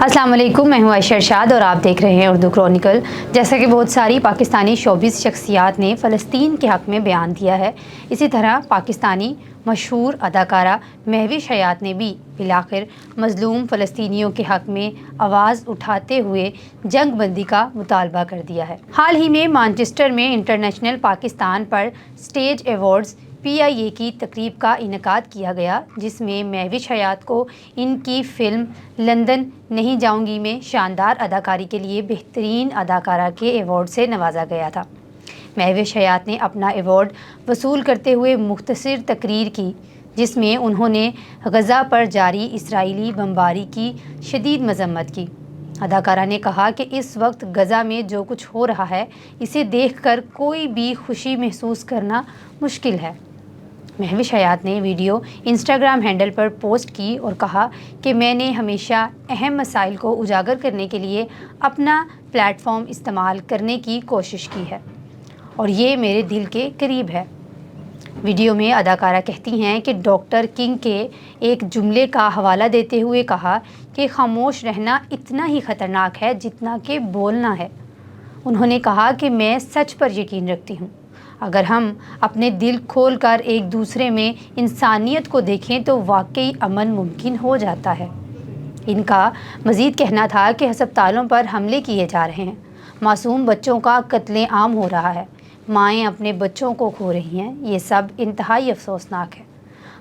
अस्सलाम वालेकुम, मैं हूँ आयशा इरशाद और आप देख रहे हैं उर्दू क्रॉनिकल। जैसा कि बहुत सारी पाकिस्तानी शोबिज़ शख्सियात ने फ़लस्तीन के हक़ में बयान दिया है, इसी तरह पाकिस्तानी मशहूर अदाकारा महविश हयात ने भी बिलाखिर मज़लूम फ़लस्तीनियों के हक़ में आवाज़ उठाते हुए जंग बंदी का मुतालबा कर दिया है। हाल ही में मैनचेस्टर में इंटरनेशनल पाकिस्तान पर स्टेज अवार्ड्स PIA की तकरीब का इनेकाद किया गया, जिसमें महविश हयात को इनकी फ़िल्म लंदन नहीं जाऊंगी में शानदार अदाकारी के लिए बेहतरीन अदाकारा के एवॉर्ड से नवाजा गया था। महविश हयात ने अपना एवॉर्ड वसूल करते हुए मुख्तसर तकरीर की, जिसमें उन्होंने गज़ा पर जारी इसराइली बमबारी की शदीद मज़म्मत की। अदाकारा ने कहा कि इस वक्त गज़ा में जो कुछ हो रहा है, इसे देखकर कोई भी खुशी महसूस करना मुश्किल है। महविश हयात ने वीडियो इंस्टाग्राम हैंडल पर पोस्ट की और कहा कि मैंने हमेशा अहम मसाइल को उजागर करने के लिए अपना प्लेटफॉर्म इस्तेमाल करने की कोशिश की है और ये मेरे दिल के करीब है। वीडियो में अदाकारा कहती हैं कि डॉक्टर किंग के एक जुमले का हवाला देते हुए कहा कि खामोश रहना इतना ही ख़तरनाक है जितना कि बोलना है। उन्होंने कहा कि मैं सच पर यकीन रखती हूँ। अगर हम अपने दिल खोल कर एक दूसरे में इंसानियत को देखें तो वाकई अमन मुमकिन हो जाता है। इनका मज़ीद कहना था कि अस्पतालों पर हमले किए जा रहे हैं, मासूम बच्चों का कत्ले आम हो रहा है, माएँ अपने बच्चों को खो रही हैं। ये सब इंतहाई अफसोसनाक है।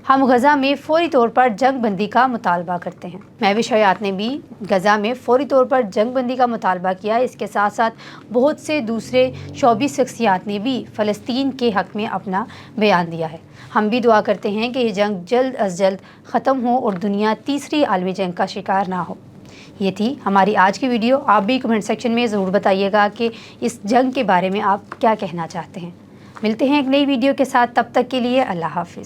हम गज़ा में फ़ौरी तौर पर जंग बंदी का मुतालबा करते हैं। महविश हयात ने भी गज़ा में फ़ौरी तौर पर जंग बंदी का मुतालबा किया। इसके साथ साथ बहुत से दूसरे शोबिज़ शख्सियात ने भी फ़लस्तीन के हक़ में अपना बयान दिया है। हम भी दुआ करते हैं कि ये जंग जल्द अज जल्द ख़त्म हो और दुनिया तीसरी आलमी जंग का शिकार ना हो। ये थी हमारी आज की वीडियो। आप भी कमेंट सेक्शन में ज़रूर बताइएगा कि इस जंग के बारे में आप क्या कहना चाहते हैं। मिलते हैं एक नई वीडियो के साथ, तब तक के लिए अल्लाह हाफ़िज़।